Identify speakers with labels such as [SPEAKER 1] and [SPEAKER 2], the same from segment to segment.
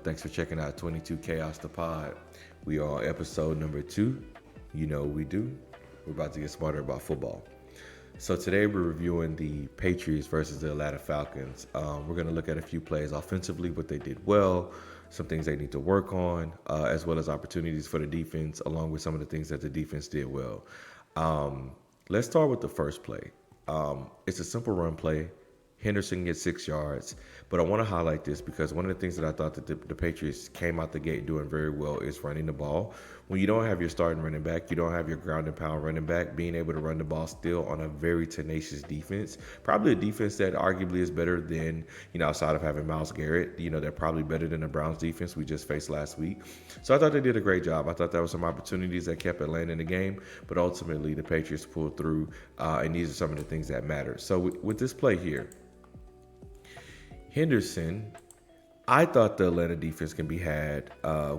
[SPEAKER 1] Thanks for checking out 22 Chaos the Pod. We are on episode number 2. You know what we do. We're about to get smarter about football. So today we're reviewing the Patriots versus the Atlanta Falcons. We're going to look at a few plays offensively, what they did well, some things they need to work on, as well as opportunities for the defense, along with some of the things that the defense did well. Let's start with the first play. It's a simple run play. Henderson gets 6 yards, but I want to highlight this because one of the things that I thought that the Patriots came out the gate doing very well is running the ball. When you don't have your starting running back, you don't have your ground and pound running back, being able to run the ball still on a very tenacious defense, probably a defense that arguably is better than, outside of having Myles Garrett, they're probably better than the Browns defense we just faced last week. So I thought they did a great job. I thought there were some opportunities that kept Atlanta in the game, but ultimately the Patriots pulled through, and these are some of the things that matter. So with this play here, Henderson, I thought the Atlanta defense can be had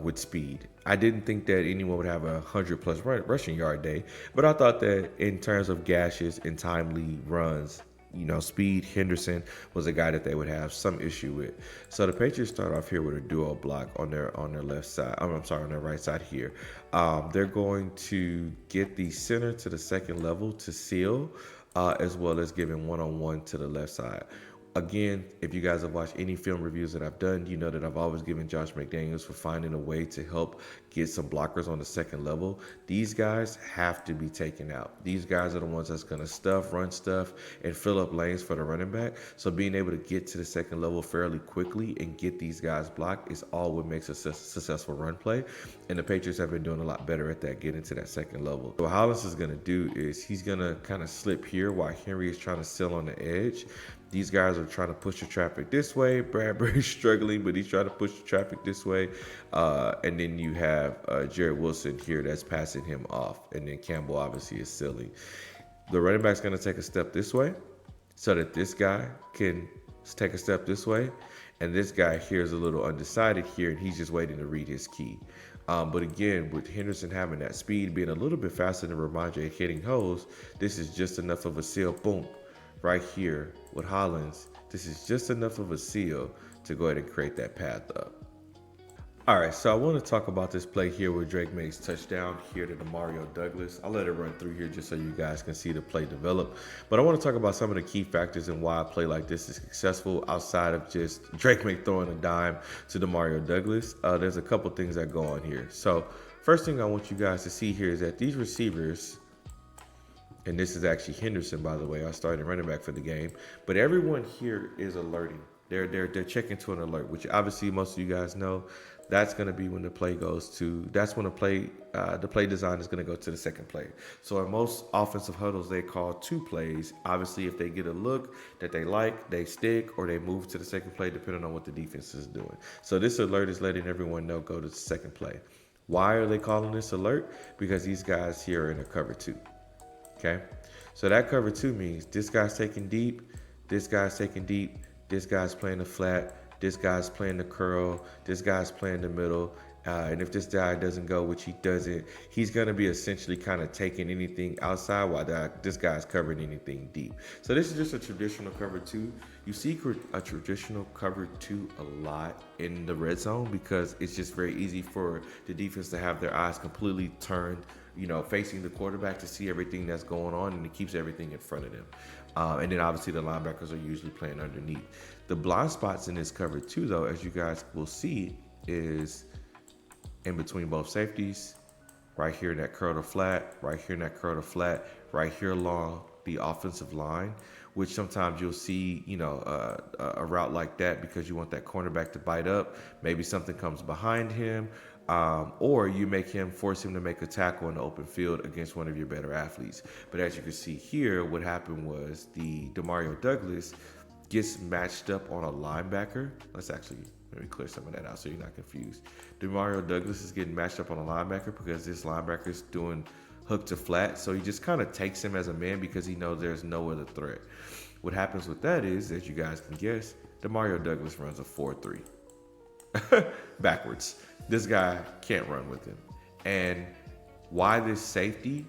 [SPEAKER 1] with speed. I didn't think that anyone would have a 100-plus rushing yard day, but I thought that in terms of gashes and timely runs, speed, Henderson was a guy that they would have some issue with. So the Patriots start off here with a duo block on their left side. On their right side here. They're going to get the center to the second level to seal, as well as giving one-on-one to the left side. Again, if you guys have watched any film reviews that I've done, you know that I've always given Josh McDaniels for finding a way to help get some blockers on the second level. These guys have to be taken out. These guys are the ones that's going to run stuff, and fill up lanes for the running back. So being able to get to the second level fairly quickly and get these guys blocked is all what makes a successful run play. And the Patriots have been doing a lot better at that, getting to that second level. So what Hollins is going to do is he's going to kind of slip here while Henry is trying to still on the edge. These guys are trying to push the traffic this way. Bradbury's struggling, but he's trying to push the traffic this way. And then you have Jared Wilson here that's passing him off. And then Campbell obviously is silly. The running back's going to take a step this way so that this guy can take a step this way. And this guy here is a little undecided here, and he's just waiting to read his key. But again, with Henderson having that speed, being a little bit faster than Ramondre hitting holes, this is just enough of a seal. Boom. Right here with Hollins, this is just enough of a seal to go ahead and create that path up. All right, so I want to talk about this play here with Drake Maye's touchdown here to Demario Douglas. I'll let it run through here just so you guys can see the play develop. But I want to talk about some of the key factors and why a play like this is successful outside of just Drake Maye throwing a dime to Demario Douglas. There's a couple things that go on here. So first thing I want you guys to see here is that these receivers, and this is actually Henderson, by the way, our starting running back for the game. But everyone here is alerting. They're checking to an alert, which obviously most of you guys know. That's going to be when the play goes to. That's when the play design is going to go to the second play. So in most offensive huddles, they call 2 plays. Obviously, if they get a look that they like, they stick or they move to the second play, depending on what the defense is doing. So this alert is letting everyone know go to the second play. Why are they calling this alert? Because these guys here are in a cover 2. Okay, so that cover 2 means this guy's taking deep, this guy's taking deep, this guy's playing the flat, this guy's playing the curl, this guy's playing the middle. And if this guy doesn't go, which he doesn't, he's going to be essentially kind of taking anything outside while this guy's covering anything deep. So this is just a traditional cover 2. You see a traditional cover 2 a lot in the red zone because it's just very easy for the defense to have their eyes completely turned, facing the quarterback to see everything that's going on, and it keeps everything in front of them. And then obviously the linebackers are usually playing underneath. The blind spots in this cover 2, though, as you guys will see, is in between both safeties, right here in that curl to flat, right here in that curl to flat, right here along the offensive line, which sometimes you'll see, a route like that because you want that cornerback to bite up. Maybe something comes behind him, or you force him to make a tackle in the open field against one of your better athletes. But as you can see here, what happened was the Demario Douglas gets matched up on a linebacker. Let's actually maybe clear some of that out so you're not confused. Demario Douglas is getting matched up on a linebacker because this linebacker is doing hook to flat. So he just kind of takes him as a man because he knows there's no other threat. What happens with that is, as you guys can guess, Demario Douglas runs a 4-3. Backwards. This guy can't run with him. And why this safety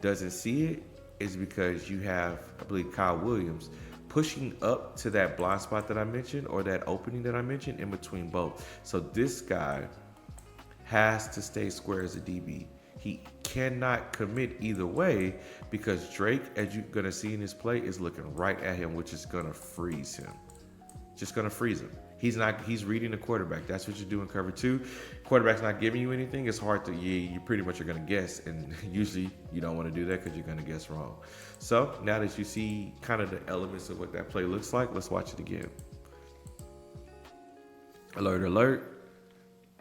[SPEAKER 1] doesn't see it is because you have, I believe, Kyle Williams pushing up to that blind spot that I mentioned or that opening that I mentioned in between both. So this guy has to stay square as a DB. He cannot commit either way because Drake, as you're going to see in his play, is looking right at him, which is going to freeze him. Just going to freeze him. He's reading the quarterback. That's what you do in cover two. Quarterback's not giving you anything. It's hard to, you pretty much are going to guess. And usually you don't want to do that because you're going to guess wrong. So now that you see kind of the elements of what that play looks like, let's watch it again. Alert, alert.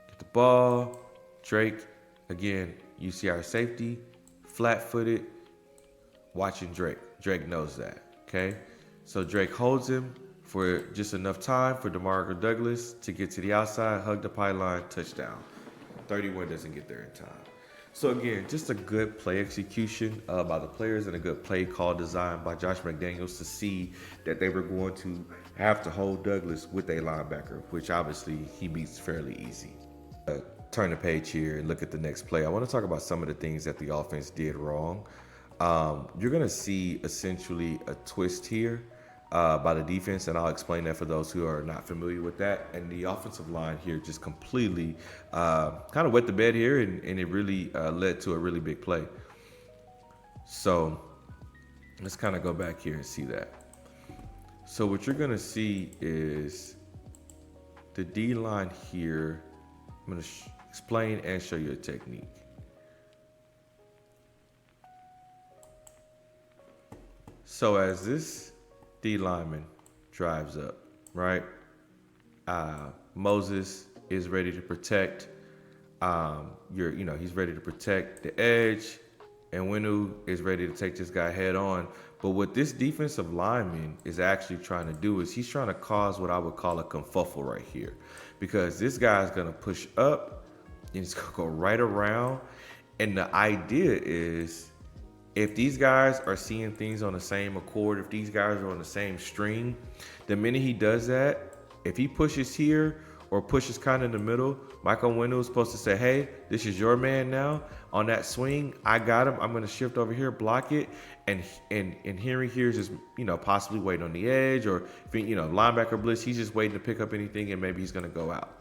[SPEAKER 1] Get the ball. Drake, again, you see our safety, flat-footed, watching Drake. Drake knows that, okay? So Drake holds him for just enough time for DeMarco Douglas to get to the outside, hug the pylon, touchdown. 31 doesn't get there in time. So again, just a good play execution by the players and a good play call design by Josh McDaniels to see that they were going to have to hold Douglas with a linebacker, which obviously he meets fairly easy. Turn the page here and look at the next play. I want to talk about some of the things that the offense did wrong. You're going to see essentially a twist here by the defense, and I'll explain that for those who are not familiar with that. And the offensive line here just completely kind of wet the bed here, and it really led to a really big play. So let's kind of go back here and see that. So what you're going to see is the D-line here. I'm going to explain and show you a technique. So as this D lineman drives up, right? Moses is ready to protect. He's ready to protect the edge, and Winu is ready to take this guy head on. But what this defensive lineman is actually trying to do is he's trying to cause what I would call a kerfuffle right here, because this guy's gonna push up and he's gonna go right around. And the idea is, if these guys are seeing things on the same accord, if these guys are on the same string, the minute he does that, if he pushes here or pushes kind of in the middle, Michael Wendell is supposed to say, hey, this is your man now. On that swing, I got him. I'm going to shift over here, block it. And Henry here is just, possibly waiting on the edge, or, linebacker blitz, he's just waiting to pick up anything and maybe he's going to go out.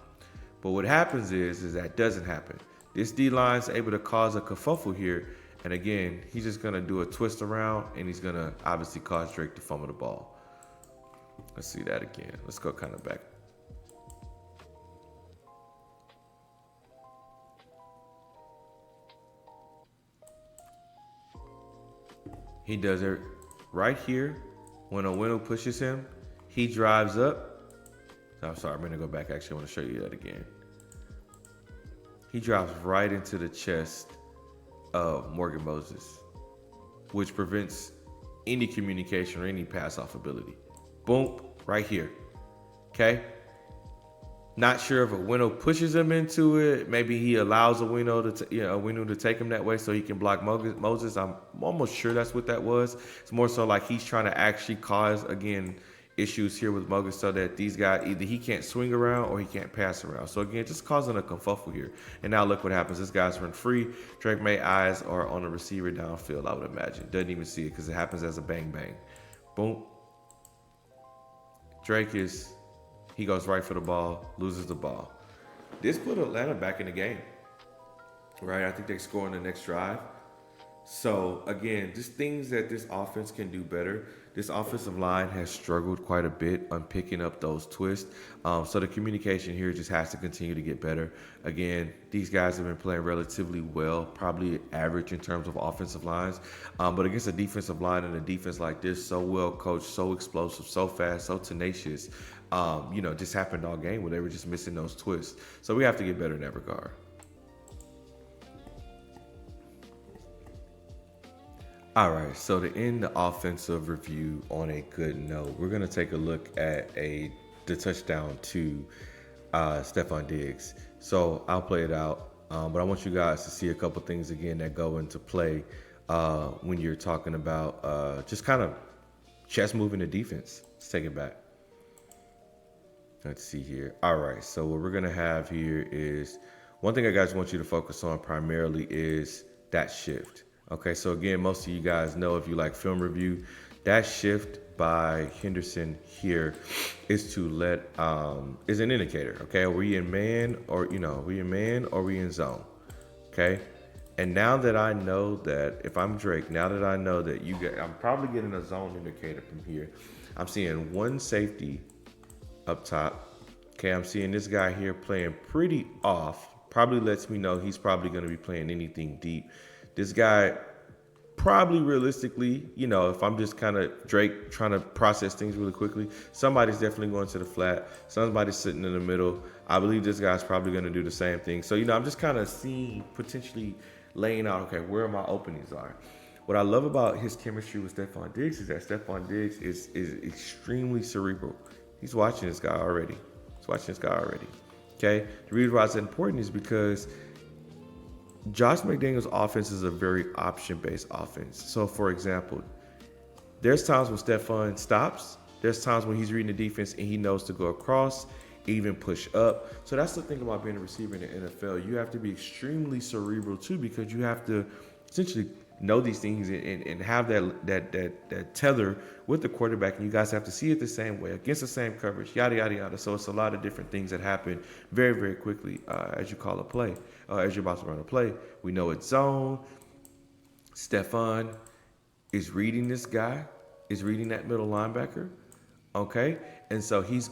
[SPEAKER 1] But what happens is that doesn't happen. This D-line is able to cause a kerfuffle here. And again, he's just going to do a twist around, and he's going to obviously cause Drake to fumble the ball. Let's see that again. Let's go kind of back. He does it right here. When a window pushes him, he drives up. I'm sorry, I'm going to go back. Actually, I want to show you that again. He drives right into the chest of Morgan Moses, which prevents any communication or any pass-off ability. Boom, right here. Okay? Not sure if a window pushes him into it. Maybe he allows a window to take him that way so he can block Moses. I'm almost sure that's what that was. It's more so like he's trying to actually cause, again, issues here with Moses so that these guys, either he can't swing around or he can't pass around. So again, just causing a kerfuffle here. And now look what happens. This guy's run free. Drake Maye eyes are on the receiver downfield, I would imagine. Doesn't even see it because it happens as a bang bang. Boom. He goes right for the ball, loses the ball. This put Atlanta back in the game, right? I think they score on the next drive. So again, just things that this offense can do better. This offensive line has struggled quite a bit on picking up those twists. So the communication here just has to continue to get better. Again, these guys have been playing relatively well, probably average in terms of offensive lines. But against a defensive line and a defense like this, so well coached, so explosive, so fast, so tenacious, just happened all game where they were just missing those twists. So we have to get better in that regard. All right, so to end the offensive review on a good note, we're going to take a look at the touchdown to Stephon Diggs. So I'll play it out, but I want you guys to see a couple things again that go into play when you're talking about just kind of chest moving the defense. Let's take it back. Let's see here. All right, so what we're going to have here is one thing I guys want you to focus on primarily is that shift. Okay, so again, most of you guys know, if you like film review, That shift by Henderson here is to let is an indicator. Okay, are we in man or we in man or we in zone? Okay, and now that I know that if I'm Drake, now that I know that I'm probably getting a zone indicator from here. I'm seeing one safety up top. Okay, I'm seeing this guy here playing pretty off. Probably lets me know he's probably going to be playing anything deep. This guy probably realistically, if I'm just kind of Drake trying to process things really quickly, somebody's definitely going to the flat. Somebody's sitting in the middle. I believe this guy's probably going to do the same thing. So, I'm just kind of seeing potentially laying out, okay, where my openings are. What I love about his chemistry with Stephon Diggs is that Stephon Diggs is extremely cerebral. He's watching this guy already. Okay? The reason why it's important is because Josh McDaniels' offense is a very option-based offense. So, for example, there's times when Stephon stops. There's times when he's reading the defense and he knows to go across, even push up. So that's the thing about being a receiver in the NFL. You have to be extremely cerebral too, because you have to essentially know these things and have that tether with the quarterback, and you guys have to see it the same way against the same coverage, yada yada yada. So it's a lot of different things that happen very very quickly as you call a play, as you're about to run a play. We know it's zone. Stephon is reading this guy, is reading that middle linebacker, okay, and so he's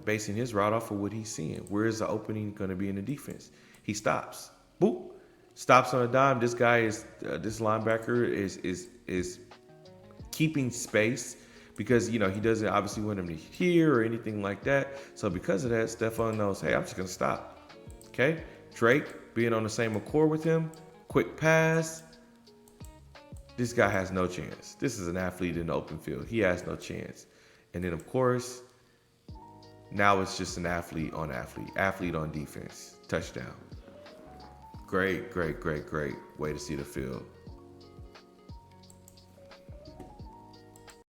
[SPEAKER 1] basing his route off of what he's seeing. Where is the opening going to be in the defense? He stops, boop. Stops on a dime. This guy this linebacker is keeping space because he doesn't obviously want him to hear or anything like that. So because of that, Stephon knows, hey, I'm just gonna stop. Okay, Drake being on the same accord with him, quick pass. This guy has no chance. This is an athlete in the open field. He has no chance. And then of course, now it's just an athlete on defense. Touchdown. Great way to see the field.